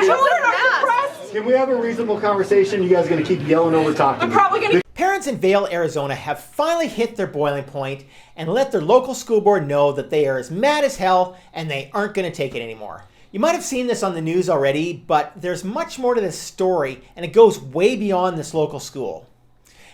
Can we have a reasonable conversation? You guys are going to keep yelling over talking. I'm probably going to... Parents in Vail, Arizona have finally hit their boiling point and let their local school board know that they are as mad as hell and they aren't going to take it anymore. You might have seen this on the news already, but there's much more to this story and it goes way beyond this local school.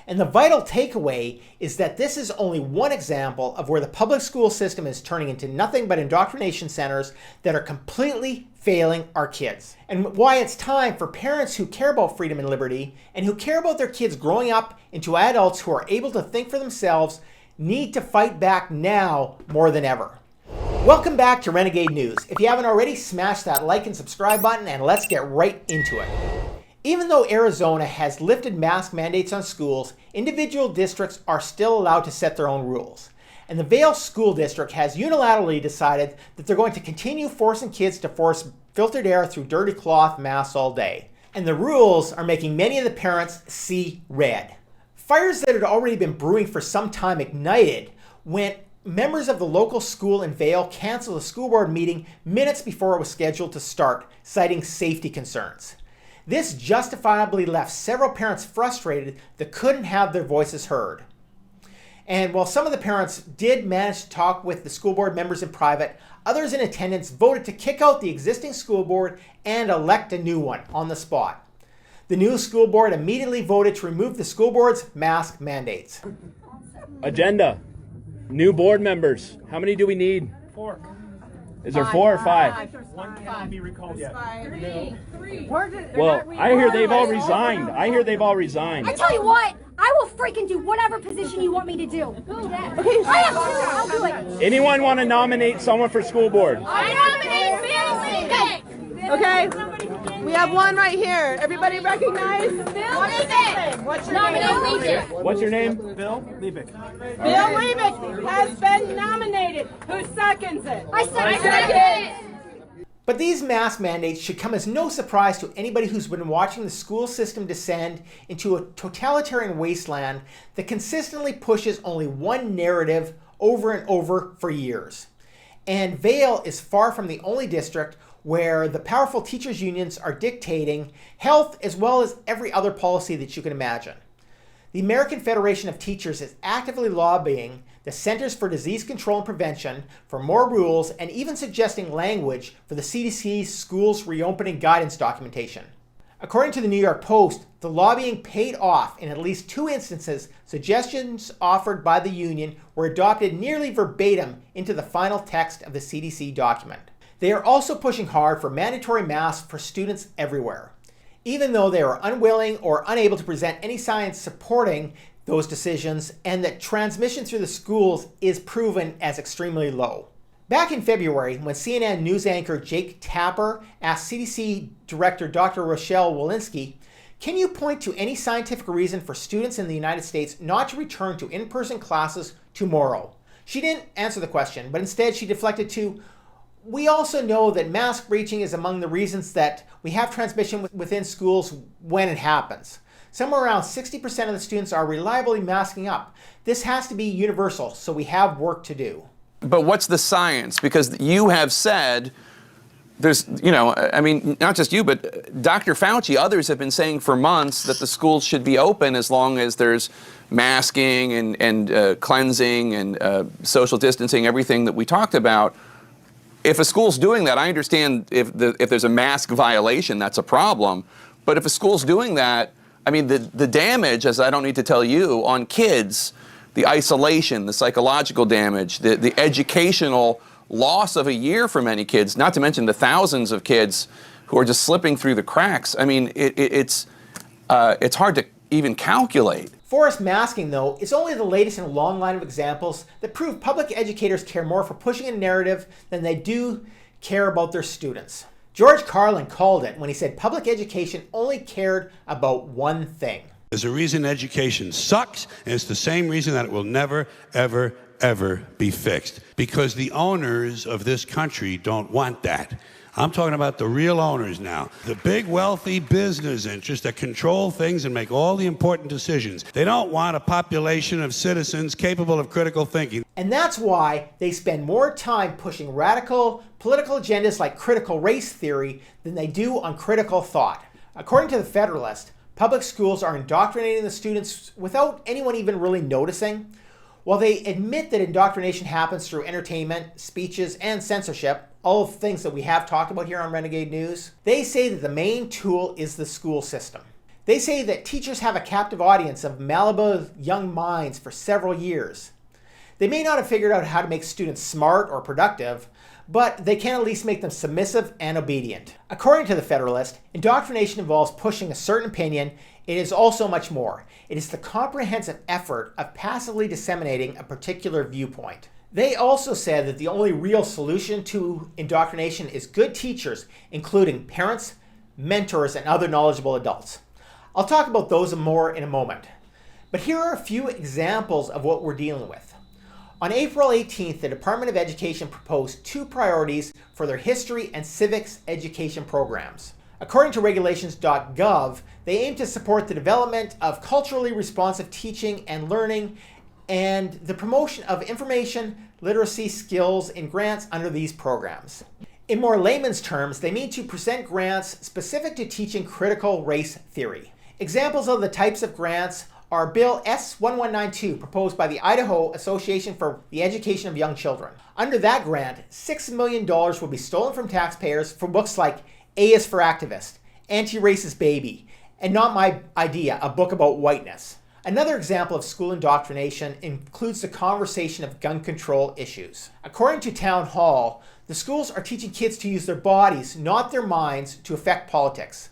And the vital takeaway is that this is only one example of where the public school system is turning into nothing but indoctrination centers that are completely failing our kids. And why it's time for parents who care about freedom and liberty and who care about their kids growing up into adults who are able to think for themselves need to fight back now more than ever. Welcome back to Renegade News. If you haven't already, smash that like and subscribe button and let's get right into it. Even though Arizona has lifted mask mandates on schools, individual districts are still allowed to set their own rules. And the Vail School District has unilaterally decided that they're going to continue forcing kids to force filtered air through dirty cloth masks all day. And the rules are making many of the parents see red. Fires that had already been brewing for some time ignited when members of the local school in Vail canceled a school board meeting minutes before it was scheduled to start, citing safety concerns. This justifiably left several parents frustrated that couldn't have their voices heard. And while some of the parents did manage to talk with the school board members in private, others in attendance voted to kick out the existing school board and elect a new one on the spot. The new school board immediately voted to remove the school board's mask mandates. Agenda. New board members. How many do we need? 4. Is there 4 or 5? One cannot be recalled yet. 3. Well, I hear they've all resigned. I tell you what, I will freaking do whatever position you want me to do. Okay, I have 2. I'll do it. Anyone want to nominate someone for school board? I nominate Bill. Okay, we have one right here. Everybody recognize? What's your name? What's your name? Bill Liebig. Bill Liebig has been nominated. Who seconds it? I second it. But these mask mandates should come as no surprise to anybody who's been watching the school system descend into a totalitarian wasteland that consistently pushes only one narrative over and over for years. And Vail is far from the only district where the powerful teachers' unions are dictating health as well as every other policy that you can imagine. The American Federation of Teachers is actively lobbying the Centers for Disease Control and Prevention for more rules and even suggesting language for the CDC's schools reopening guidance documentation. According to the New York Post, the lobbying paid off in at least 2 instances. Suggestions offered by the union were adopted nearly verbatim into the final text of the CDC document. They are also pushing hard for mandatory masks for students everywhere, even though they are unwilling or unable to present any science supporting those decisions, and that transmission through the schools is proven as extremely low. Back in February, when CNN news anchor Jake Tapper asked CDC Director Dr. Rochelle Walensky, "Can you point to any scientific reason for students in the United States not to return to in-person classes tomorrow?" She didn't answer the question, but instead she deflected to, "We also know that mask breaching is among the reasons that we have transmission within schools when it happens. Somewhere around 60% of the students are reliably masking up. This has to be universal, so we have work to do." But what's the science? Because you have said there's, I mean, not just you, but Dr. Fauci, others have been saying for months that the schools should be open as long as there's masking and cleansing and social distancing, everything that we talked about. If a school's doing that, I understand if there's a mask violation, that's a problem. But if a school's doing that, I mean, the damage, as I don't need to tell you, on kids, the isolation, the psychological damage, the educational loss of a year for many kids, not to mention the thousands of kids who are just slipping through the cracks. I mean, it's hard to even calculate. Forced masking, though, is only the latest in a long line of examples that prove public educators care more for pushing a narrative than they do care about their students. George Carlin called it when he said public education only cared about one thing. There's a reason education sucks, and it's the same reason that it will never, ever, ever be fixed. Because the owners of this country don't want that. I'm talking about the real owners now. The big wealthy business interests that control things and make all the important decisions. They don't want a population of citizens capable of critical thinking. And that's why they spend more time pushing radical political agendas like critical race theory than they do on critical thought. According to the Federalist, public schools are indoctrinating the students without anyone even really noticing. While they admit that indoctrination happens through entertainment, speeches, and censorship, all of the things that we have talked about here on Renegade News, they say that the main tool is the school system. They say that teachers have a captive audience of malleable young minds for several years. They may not have figured out how to make students smart or productive, but they can at least make them submissive and obedient. According to the Federalist, indoctrination involves pushing a certain opinion. It is also much more. It is the comprehensive effort of passively disseminating a particular viewpoint. They also said that the only real solution to indoctrination is good teachers, including parents, mentors, and other knowledgeable adults. I'll talk about those more in a moment. But here are a few examples of what we're dealing with. On April 18th, the Department of Education proposed 2 priorities for their history and civics education programs. According to regulations.gov, they aim to support the development of culturally responsive teaching and learning and the promotion of information literacy skills in grants under these programs. In more layman's terms, they mean to present grants specific to teaching critical race theory. Examples of the types of grants are Bill S1192, proposed by the Idaho Association for the Education of Young Children. Under that grant, $6 million will be stolen from taxpayers for books like A is for Activist, Anti-Racist Baby, and Not My Idea, a book about whiteness. Another example of school indoctrination includes the conversation of gun control issues. According to Town Hall, the schools are teaching kids to use their bodies, not their minds, to affect politics.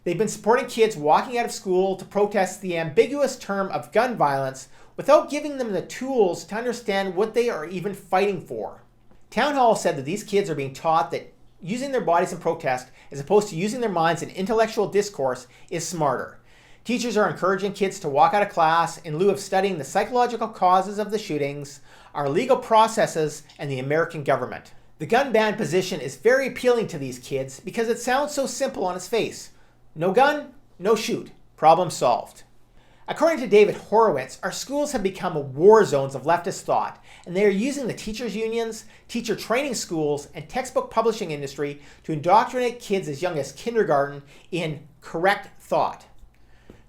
They've been supporting kids walking out of school to protest the ambiguous term of gun violence without giving them the tools to understand what they are even fighting for. Town Hall said that these kids are being taught that using their bodies in protest, as opposed to using their minds in intellectual discourse, is smarter. Teachers are encouraging kids to walk out of class in lieu of studying the psychological causes of the shootings, our legal processes, and the American government. The gun ban position is very appealing to these kids because it sounds so simple on its face. No gun, no shoot. Problem solved. According to David Horowitz, our schools have become war zones of leftist thought, and they are using the teachers' unions, teacher training schools, and textbook publishing industry to indoctrinate kids as young as kindergarten in correct thought.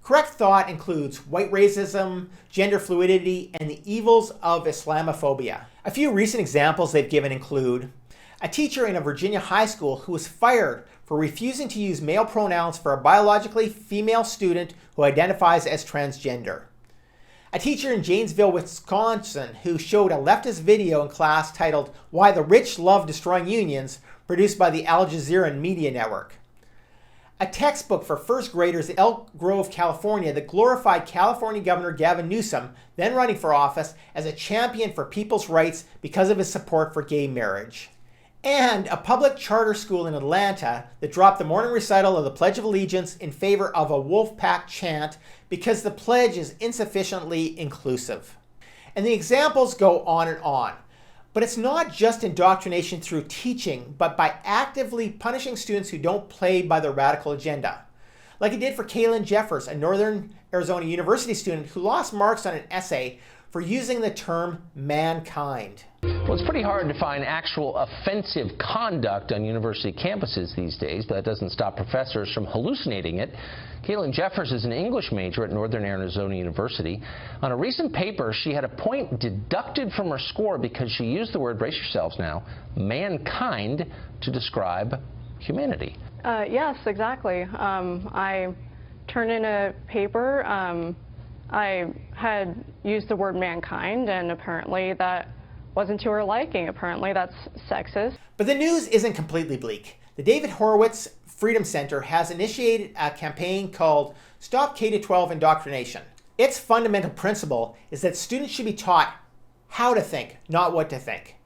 Correct thought includes white racism, gender fluidity, and the evils of Islamophobia. A few recent examples they've given include a teacher in a Virginia high school who was fired for refusing to use male pronouns for a biologically female student who identifies as transgender. A teacher in Janesville, Wisconsin, who showed a leftist video in class titled "Why the Rich Love Destroying Unions," produced by the Al Jazeera Media Network. A textbook for first graders in Elk Grove, California that glorified California Governor Gavin Newsom, then running for office, as a champion for people's rights because of his support for gay marriage. And a public charter school in Atlanta that dropped the morning recital of the Pledge of Allegiance in favor of a wolf pack chant because the pledge is insufficiently inclusive. And the examples go on and on. But it's not just indoctrination through teaching, but by actively punishing students who don't play by the radical agenda. Like it did for Carlin Jeffers, a Northern Arizona University student who lost marks on an essay for using the term mankind. Well, it's pretty hard to find actual offensive conduct on university campuses these days, but that doesn't stop professors from hallucinating it. Carlin Jeffers is an English major at Northern Arizona University. On a recent paper, she had a point deducted from her score because she used the word, brace yourselves now, mankind, to describe humanity. Yes, exactly. I turned in a paper. I had used the word mankind, and apparently that wasn't to her liking. Apparently that's sexist. But the news isn't completely bleak. The David Horowitz Freedom Center has initiated a campaign called Stop K-12 Indoctrination. Its fundamental principle is that students should be taught how to think, not what to think.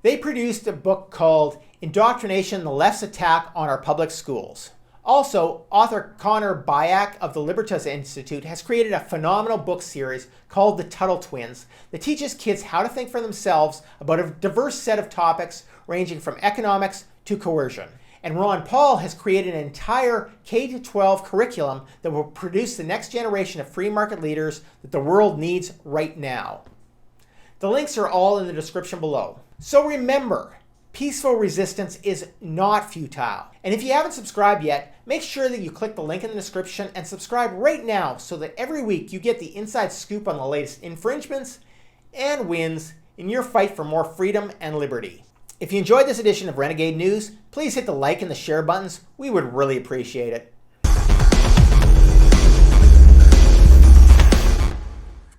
They produced a book called Indoctrination, the Left's Attack on Our Public Schools. Also, author Connor Byack of the Libertas Institute has created a phenomenal book series called The Tuttle Twins that teaches kids how to think for themselves about a diverse set of topics ranging from economics to coercion. And Ron Paul has created an entire K-12 curriculum that will produce the next generation of free market leaders that the world needs right now. The links are all in the description below. So remember, peaceful resistance is not futile. And if you haven't subscribed yet, make sure that you click the link in the description and subscribe right now so that every week you get the inside scoop on the latest infringements and wins in your fight for more freedom and liberty. If you enjoyed this edition of Renegade News, please hit the like and the share buttons. We would really appreciate it.